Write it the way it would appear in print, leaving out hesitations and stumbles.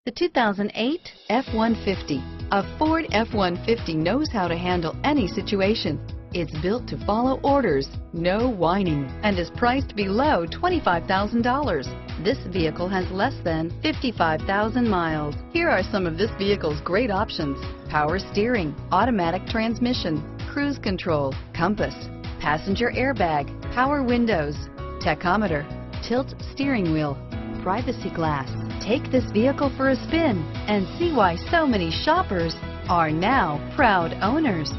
The 2008 F-150. A Ford F-150 knows how to handle any situation. It's built to follow orders, no whining, and is priced below $25,000. This vehicle has less than 55,000 miles. Here are some of this vehicle's great options: power steering, automatic transmission, cruise control, compass, passenger airbag, power windows, tachometer, tilt steering wheel, privacy glass. Take this vehicle for a spin and see why so many shoppers are now proud owners.